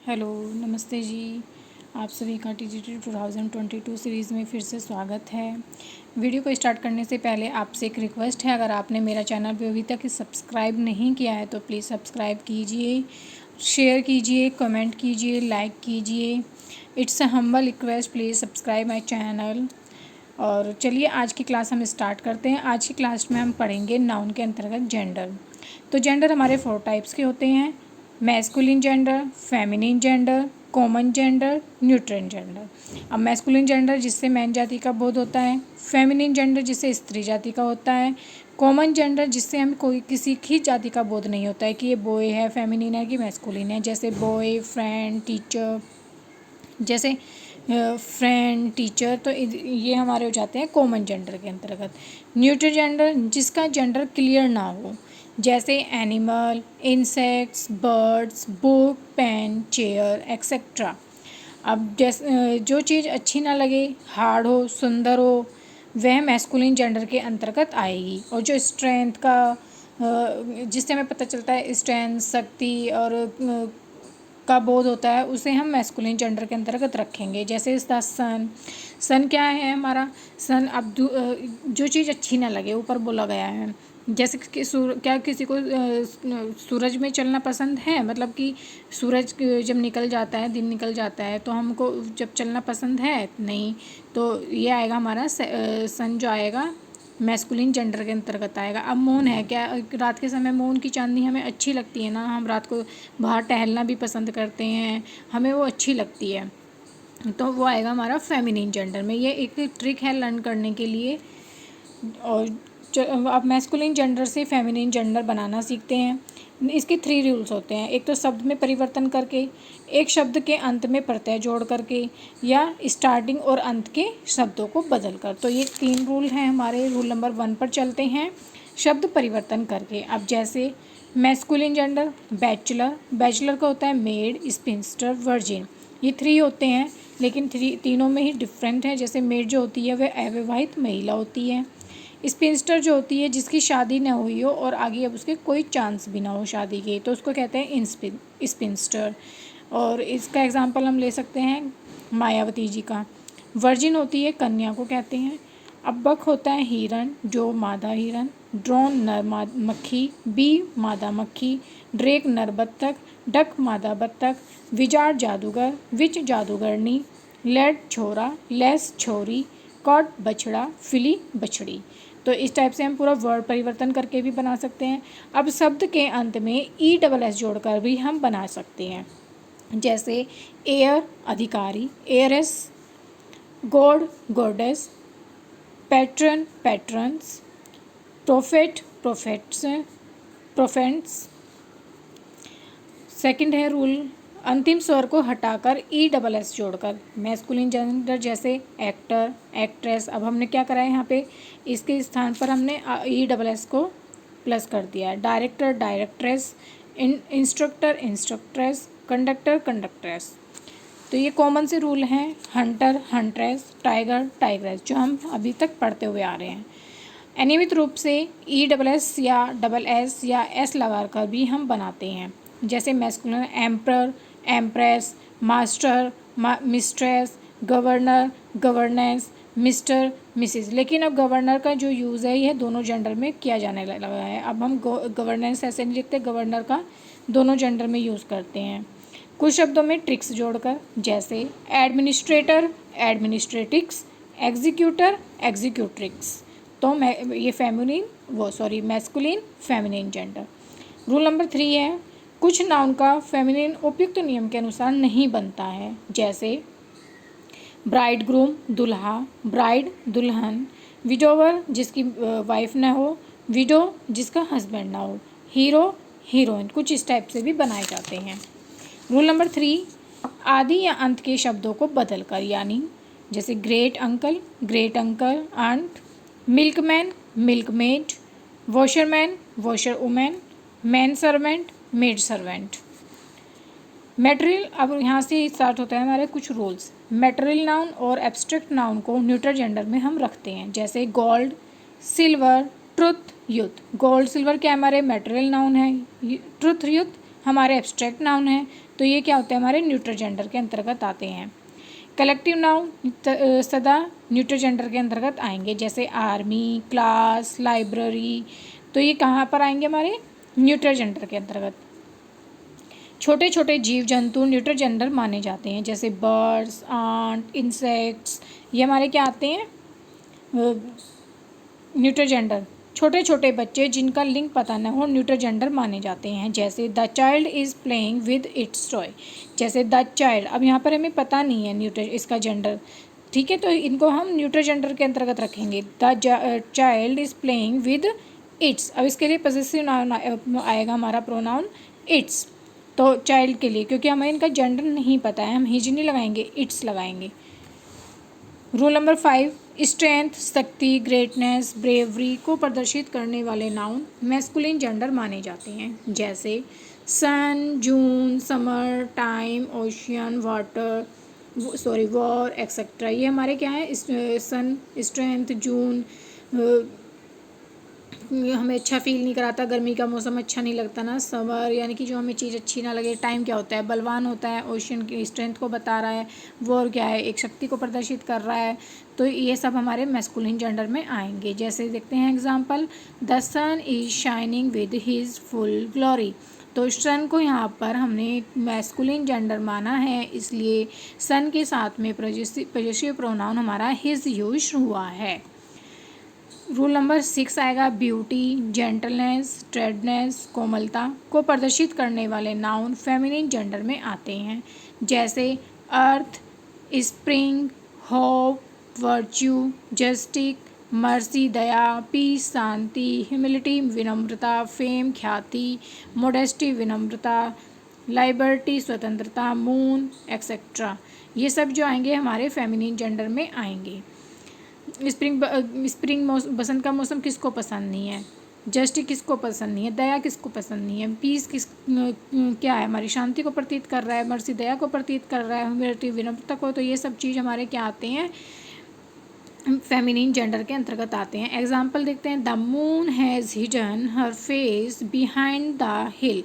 Hello, नमस्ते जी। आप सभी का टीजीटी 2022 सीरीज़ में फिर से स्वागत है। वीडियो को स्टार्ट करने से पहले आपसे एक रिक्वेस्ट है, अगर आपने मेरा चैनल भी अभी तक सब्सक्राइब नहीं किया है तो प्लीज़ सब्सक्राइब कीजिए, शेयर कीजिए, कमेंट कीजिए, लाइक कीजिए। It's a humble request, please subscribe my channel. और चलिए आज की क्लास हम स्टार्ट करते हैं। आज की क्लास में हम पढ़ेंगे नाउन के अंतर्गत जेंडर। तो जेंडर हमारे 4 टाइप्स के होते हैं: masculine gender, feminine gender, common gender, neutral gender. अब मैस्कुलिन जेंडर जिससे मैन जाति का बोध होता है, फेमिनिन जेंडर जिससे स्त्री जाति का होता है, कॉमन जेंडर जिससे हमें कोई किसी की जाति का बोध नहीं होता है कि ये बॉय है, फेमिनिन है कि मैस्कुलिन है, जैसे बॉय, फ्रेंड, टीचर, जैसे फ्रेंड, टीचर। तो ये हमारे हो जाते हैं कॉमन जेंडर के अंतर्गत। न्यूट्रल जेंडर जिसका जेंडर क्लियर ना हो, जैसे animal, insects, birds, book, pen, chair etcetera. अब जैसे जो चीज़ अच्छी ना लगे, हार्ड हो, सुंदर हो, वह मैस्कुलिन जेंडर के अंतर्गत आएगी। और जो स्ट्रेंथ का जिससे हमें पता चलता है स्ट्रेंथ, शक्ति और का बोध होता है, उसे हम मैस्कुलिन जेंडर के अंतर्गत रखेंगे। जैसे द सन, सन क्या है हमारा? सन अब जो चीज़ अच्छी ना लगे, ऊपर बोला गया है। जैसे कि क्या किसी को सूरज में चलना पसंद है? मतलब कि सूरज जब निकल जाता है, दिन निकल जाता है, तो हमको जब चलना पसंद है नहीं। तो ये आएगा हमारा सन जो आएगा मैस्कुलिन जेंडर के अंतर्गत आएगा। अब मून है क्या? रात के समय मून की चांदनी हमें अच्छी लगती है ना, हम रात को बाहर टहलना भी पसंद करते हैं, हमें वो अच्छी लगती है, तो वो आएगा हमारा फेमिनिन जेंडर में। ये एक ट्रिक है लर्न करने के लिए। और आप मैस्कुलिन जेंडर से फेमिनिन जेंडर बनाना सीखते हैं। इसके 3 रूल्स होते हैं: एक तो शब्द में परिवर्तन करके, एक शब्द के अंत में प्रत्यय जोड़ करके, या स्टार्टिंग और अंत के शब्दों को बदल कर। तो ये 3 रूल हैं हमारे। रूल नंबर 1 पर चलते हैं, शब्द परिवर्तन करके। अब जैसे मैस्कुलिन जेंडर, बैचलर, बैचलर का होता है मेड, स्पिंस्टर, वर्जिन। ये 3 होते हैं, लेकिन तीनों में ही डिफरेंट है। जैसे मेड जो होती है वह अविवाहित महिला होती है। स्पिंस्टर जो होती है जिसकी शादी न हुई हो और आगे अब उसके कोई चांस भी ना हो शादी के, तो उसको कहते हैं स्पिंस्टर। और इसका एग्जांपल हम ले सकते हैं मायावती जी का। वर्जिन होती है कन्या को कहते हैं। अब बक होता है हिरन, जो मादा हिरन। ड्रोन नर मक्खी, बी मादा मक्खी। ड्रेक नर बत्तख, डक मादा बत्तख। विजार्ड जादूगर, विच जादूगरनी। लेड छोरा, लेस छोरी। कॉट बछड़ा, फिली बछड़ी। तो इस टाइप से हम पूरा वर्ड परिवर्तन करके भी बना सकते हैं। अब शब्द के अंत में ESS जोड़कर भी हम बना सकते हैं। जैसे एयर अधिकारी, heiress. God goddess. Patron patrons. Prophet prophets, prophetess. Second है रूल, अंतिम स्वर को हटाकर ESS जोड़कर। मैस्कुलिन जेंडर जैसे एक्टर, एक्ट्रेस। अब हमने क्या करा है यहाँ पे, इसके स्थान पर हमने ESS को प्लस कर दिया है। Director, directress. इंस्ट्रक्टर, इंस्ट्रक्ट्रेस। कंडक्टर, कंडक्ट्रेस। तो ये कॉमन से रूल हैं। Hunter, huntress. टाइगर, टाइग्रेस, जो हम अभी तक पढ़ते हुए आ रहे हैं। अनियमित रूप से ESS या SS या S लगाकर भी हम बनाते हैं। जैसे masculine emperor, empress, master, mistress, governor, governance, mister, Mrs. लेकिन अब गवर्नर का जो यूज़ है यह दोनों जेंडर में किया जाने लगा है। अब हम गवर्नेंस ऐसे नहीं लिखते, गवर्नर का दोनों जेंडर में यूज़ करते हैं। कुछ शब्दों में ट्रिक्स जोड़कर, जैसे एडमिनिस्ट्रेटर, एडमिनिस्ट्रेटिक्स। एग्जीक्यूटर, एग्जीक्यूट्रिक्स। तो ये masculine feminine gender. Rule number 3 है, कुछ नाउन का फेमिनिन उपयुक्त नियम के अनुसार नहीं बनता है। जैसे ब्राइड ग्रूम, दुल्हा, ब्राइड, दुल्हन। विडोवर, जिसकी वाइफ ना हो, विडो, जिसका हस्बैंड ना हो, हीरो, हीरोइन। कुछ इस टाइप से भी बनाए जाते हैं। रूल नंबर 3, आदि या अंत के शब्दों को बदलकर, यानी जैसे great uncle, great uncle, aunt. Milkman, milkmaid. Washerman, washer women. Man servant, maid servant. Material, अब यहाँ से स्टार्ट होता है हमारे कुछ रूल्स। मैटेरियल नाउन और एब्स्ट्रैक्ट नाउन को न्यूट्रल जेंडर में हम रखते हैं। जैसे gold, silver, truth, youth. Gold silver क्या हमारे मैटेरियल नाउन है, ट्रुथ यूथ हमारे एब्स्ट्रैक्ट नाउन हैं, तो ये क्या होते हैं, हमारे न्यूट्रल जेंडर के अंतर्गत आते हैं। कलेक्टिव नाउन सदा न्यूट्रल जेंडर के अंतर्गत आएंगे, जैसे आर्मी, क्लास, लाइब्रेरी, तो ये कहाँ पर आएंगे, हमारे न्यूट्रल जेंडर के अंतर्गत। छोटे छोटे जीव जंतु न्यूट्रल जेंडर माने जाते हैं, जैसे बर्ड्स, आंट, इंसेक्ट्स, ये हमारे क्या आते हैं, न्यूट्रल जेंडर। छोटे छोटे बच्चे जिनका लिंग पता न हो न्यूट्रल जेंडर माने जाते हैं, जैसे the child is playing with its toy. जैसे द चाइल्ड, अब यहाँ पर हमें पता नहीं है न्यूट्रल इसका जेंडर, ठीक है, तो इनको हम न्यूट्रल जेंडर के अंतर्गत रखेंगे। The child is playing with its, अब इसके लिए पॉसेसिव नाउन आएगा हमारा प्रोनाउन इट्स, तो चाइल्ड के लिए, क्योंकि हमें इनका जेंडर नहीं पता है, हम हिज नहीं लगाएंगे, इट्स लगाएंगे। रूल नंबर 5, स्ट्रेंथ, शक्ति, ग्रेटनेस, ब्रेवरी को प्रदर्शित करने वाले नाउन मैस्कुलिन जेंडर माने जाते हैं, जैसे sun, June, summer, time, ocean, water, war, etcetera. ये हमारे क्या है, सन, स्ट्रेंथ, जून, हमें अच्छा फील नहीं कराता, गर्मी का मौसम अच्छा नहीं लगता ना, समर यानी कि जो हमें चीज़ अच्छी ना लगे, टाइम क्या होता है, बलवान होता है, ओशियन की स्ट्रेंथ को बता रहा है, वॉर क्या है, एक शक्ति को प्रदर्शित कर रहा है, तो ये सब हमारे मैस्कुलिन जेंडर में आएंगे। जैसे देखते हैं example, the sun is shining with his full glory, तो सन को यहाँ पर हमने मैस्कुलिन जेंडर माना है, इसलिए सन के साथ में पॉजेसिव प्रोनाउन हमारा हिज यूज हुआ है। रूल नंबर 6 आएगा, ब्यूटी, जेंटलनेस, ट्रेडनेस, कोमलता को प्रदर्शित करने वाले नाउन फेमिनिन जेंडर में आते हैं, जैसे earth, spring, hope, virtue, justice, mercy, दया, पीस, शांति, ह्यूमिलिटी, विनम्रता, फेम, ख्याति, मोडेस्टी, विनम्रता, लाइबर्टी, स्वतंत्रता, मून, एक्सेट्रा। ये सब जो आएंगे हमारे फेमिनिन जेंडर में आएंगे। स्प्रिंग बसंत का मौसम किसको पसंद नहीं है, जस्टिस किसको पसंद नहीं है, दया किसको पसंद नहीं है, पीस क्या है, हमारी शांति को प्रतीत कर रहा है, मर्सी दया को प्रतीत कर रहा है, ह्यूमिलिटी विनम्रता को, तो ये सब चीज़ हमारे क्या आते हैं, फेमिनिन जेंडर के अंतर्गत आते हैं। एग्जाम्पल देखते हैं, the moon has hidden her face behind the हिल,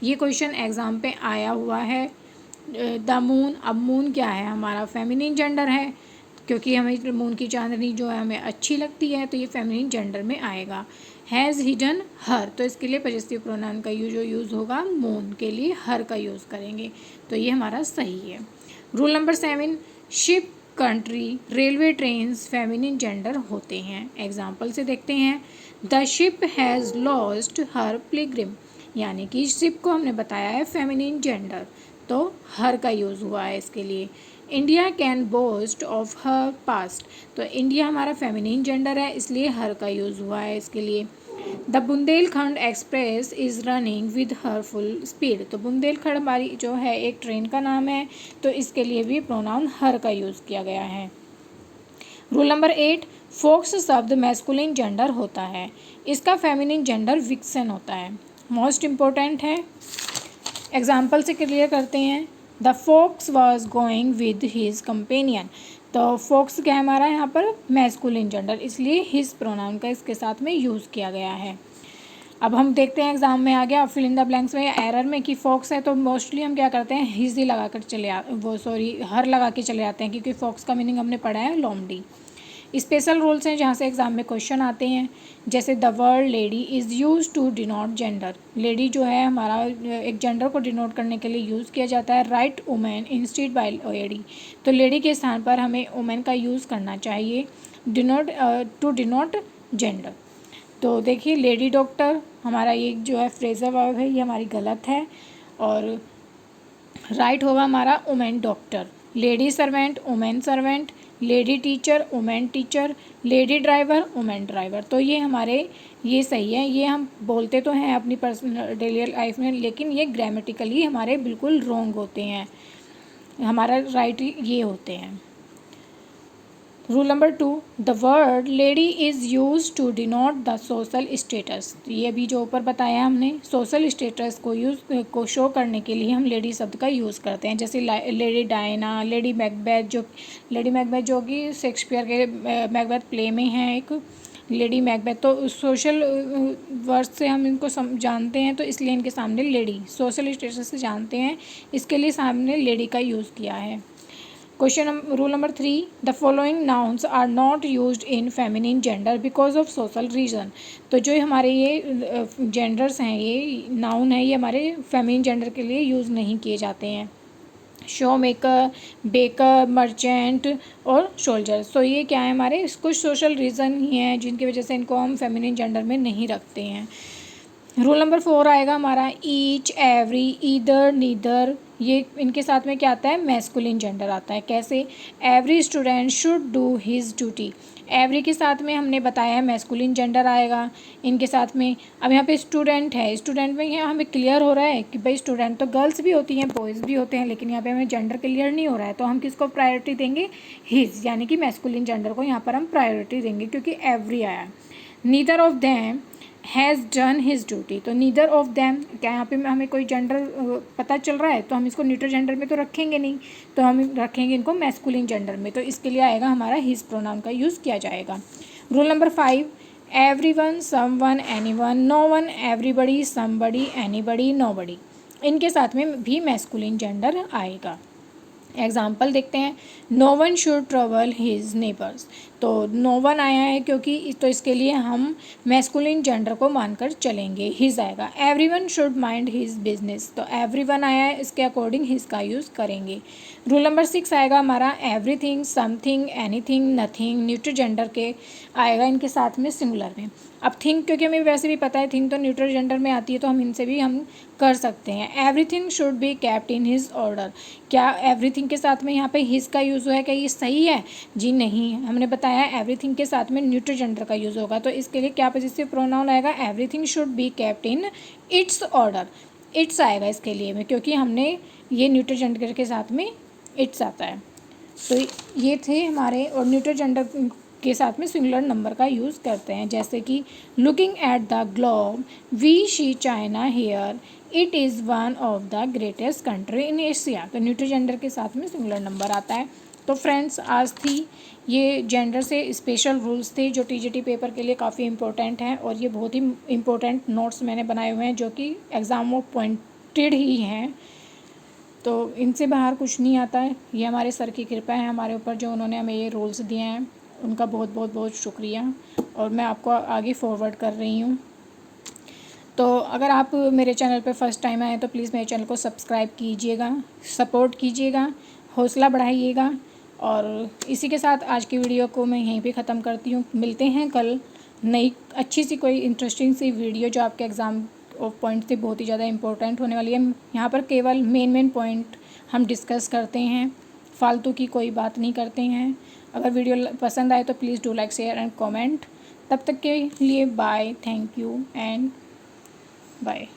ये क्वेश्चन एग्जाम पे आया हुआ है। द मून, अब मून क्या है, हमारा फेमिनिन जेंडर है, क्योंकि हमें मून की चांदनी जो है हमें अच्छी लगती है, तो ये फेमिनिन जेंडर में आएगा। हैज़ हिडन हर, तो इसके लिए पॉजेसिव प्रोनाउन का यूज़ होगा, मून के लिए हर का यूज़ करेंगे, तो ये हमारा सही है। Rule number 7, ship, country, railway, trains feminine gender होते हैं। एग्जाम्पल से देखते हैं, the ship has lost her Pilgrim, यानी कि शिप को हमने बताया है फेमिनिन जेंडर, तो हर का यूज़ हुआ है इसके लिए। India can boast of her past, तो इंडिया हमारा फेमिनिन जेंडर है, इसलिए हर का यूज़ हुआ है इसके लिए। The Bundelkhand express is running with her full speed, तो बुंदेलखंड हमारी जो है एक ट्रेन का नाम है, तो इसके लिए भी प्रोनाउन हर का यूज़ किया गया है। रूल नंबर 8, फोक्स शब्द मैस्कुलिन जेंडर होता है, इसका फेमिनिन जेंडर विक्सन होता है, मोस्ट इम्पोर्टेंट है। एग्जाम्पल से क्लियर करते हैं, the folks was going with his companion, तो फोक्स क्या है हमारा यहाँ पर मैस्कुलिन जेंडर, इसलिए हिज प्रोनाउन का इसके साथ में यूज़ किया गया है। अब हम देखते हैं एग्जाम में आ गया फिल इन द ब्लैंक्स में या एरर में कि फोक्स है, तो मोस्टली हम क्या करते हैं, हिज ही लगा कर हर लगा के चले आते हैं, क्योंकि फोक्स का मीनिंग हमने पढ़ा है लोमड़ी। स्पेशल रूल्स हैं जहाँ से एग्जाम में क्वेश्चन आते हैं, जैसे the word lady is use to denote gender, lady जो है हमारा एक जेंडर को डिनोट करने के लिए यूज़ किया जाता है। Write women instead by lady, तो लेडी के स्थान पर हमें वुमेन का यूज़ करना चाहिए, टू डिनोट जेंडर। तो देखिए, लेडी डॉक्टर हमारा ये जो है फ्रेजल वर्ब है, ये हमारी गलत है, और राइट होगा हमारा women doctor. Lady servant, women servant, lady teacher, women teacher, lady driver, women driver, तो ये हमारे ये सही है। ये हम बोलते तो हैं अपनी पर्सनल डेली लाइफ में, लेकिन ये ग्रामेटिकली हमारे बिल्कुल रॉन्ग होते हैं, हमारा राइट ये होते हैं। Rule number 2, the word lady is use to denote the social status, ये भी जो ऊपर बताया हमने, सोशल स्टेटस को शो करने के लिए हम लेडी शब्द का यूज़ करते हैं, जैसे लेडी डायना, लेडी मैकबेथ जो कि शेक्सपियर के मैकबेथ प्ले में है एक लेडी मैकबेथ, तो सोशल वर्ड से हम इनको जानते हैं, तो इसलिए इनके सामने लेडी, सोशल स्टेटस से जानते हैं, इसके लिए सामने लेडी का यूज़ किया है। Rule number 3, the following nouns are not used in feminine gender because of social reason. तो जो हमारे ये जेंडर्स हैं, ये नाउन है, ये हमारे फेमिनिन जेंडर के लिए यूज़ नहीं किए जाते हैं। शो मेकर, बेकर, मर्चेंट और सोल्जर। सो ये क्या है, हमारे कुछ सोशल रीज़न ही हैं जिनकी वजह से इनको हम फेमिनिन जेंडर में नहीं रखते हैं। रूल नंबर 4 आएगा हमारा ईच, एवरी, ईदर, नीदर। ये इनके साथ में क्या आता है, मैस्कुलिन जेंडर आता है। कैसे, every student should do his duty. Every के साथ में हमने बताया है मैस्कुलिन जेंडर आएगा इनके साथ में। अब यहाँ पे स्टूडेंट है, स्टूडेंट में यहाँ हमें क्लियर हो रहा है कि भाई स्टूडेंट तो गर्ल्स भी होती हैं, बॉयज़ भी होते हैं, लेकिन यहाँ पे हमें जेंडर क्लियर नहीं हो रहा है, तो हम किसको प्रायोरिटी देंगे, हिज, यानी कि मैस्कुलिन जेंडर को यहाँ पर हम प्रायोरिटी देंगे क्योंकि एवरी आया। Neither of them has done his duty. तो नीदर ऑफ देम, क्या यहाँ पे हमें कोई जेंडर पता चल रहा है, तो हम इसको न्यूट्रल जेंडर में तो रखेंगे नहीं, तो हम रखेंगे इनको मैस्कुलिन जेंडर में, तो इसके लिए आएगा हमारा हिज प्रोनाउन का यूज़ किया जाएगा। Rule number 5, everyone, someone, anyone, no one, everybody, somebody, anybody, nobody. इनके साथ में भी मैस्कुलिन जेंडर आएगा। एग्जाम्पल देखते हैं, no one should trouble his neighbours. तो नो वन आया है क्योंकि, तो इसके लिए हम मैस्कुलिन जेंडर को मानकर चलेंगे, हिज आएगा। Every one should mind his business, तो एवरी वन आया है, इसके अकॉर्डिंग हिज का यूज़ करेंगे। रूल नंबर 6 आएगा हमारा everything, something, anything, nothing. Neutral gender के आएगा इनके साथ में सिंगुलर में। अब थिंक, क्योंकि हमें वैसे भी पता है थिंक तो न्यूट्रल जेंडर में आती है, तो हम इनसे भी हम कर सकते हैं। Everything should be kept in his order. क्या एवरीथिंग के साथ में यहाँ पे हिज का यूज़ हुआ है, क्या ये सही है, जी नहीं, हमने बताया एवरीथिंग के साथ में न्यूट्रल जेंडर का यूज़ होगा, तो इसके लिए क्या पॉजिटिव प्रोनाउन आएगा, everything should be kept in its order. It's आएगा इसके लिए में, क्योंकि हमने ये न्यूट्रल जेंडर के साथ में इट्स आता है। तो ये थे हमारे, और न्यूट्रल जेंडर के साथ में सिंगुलर नंबर का यूज़ करते हैं, जैसे कि looking at the globe we see China here, it is one of the greatest country in Asia. तो न्यूट्रल जेंडर के साथ में सिंगुलर नंबर आता है। तो फ्रेंड्स, आज थी ये जेंडर से स्पेशल रूल्स थे जो टीजीटी पेपर के लिए काफ़ी इंपॉर्टेंट हैं, और ये बहुत ही इंपॉर्टेंट नोट्स मैंने बनाए हुए हैं जो कि एग्ज़ाम में पॉइंटेड ही हैं, तो इनसे बाहर कुछ नहीं आता है। ये हमारे सर की कृपा है हमारे ऊपर, जो उन्होंने हमें ये रूल्स दिए हैं, उनका बहुत बहुत बहुत शुक्रिया, और मैं आपको आगे फॉरवर्ड कर रही हूँ। तो अगर आप मेरे चैनल पे फर्स्ट टाइम आए तो प्लीज़ मेरे चैनल को सब्सक्राइब कीजिएगा, सपोर्ट कीजिएगा, हौसला बढ़ाइएगा। और इसी के साथ आज की वीडियो को मैं यहीं पे ख़त्म करती हूँ। मिलते हैं कल नई अच्छी सी कोई इंटरेस्टिंग सी वीडियो जो आपके एग्ज़ाम ऑफ पॉइंट से बहुत ही ज़्यादा इंपॉर्टेंट होने वाली है। यहाँ पर केवल मेन पॉइंट हम डिस्कस करते हैं, फालतू की कोई बात नहीं करते हैं। अगर वीडियो पसंद आए तो please do like, share and comment. तब तक के लिए bye, thank you and bye.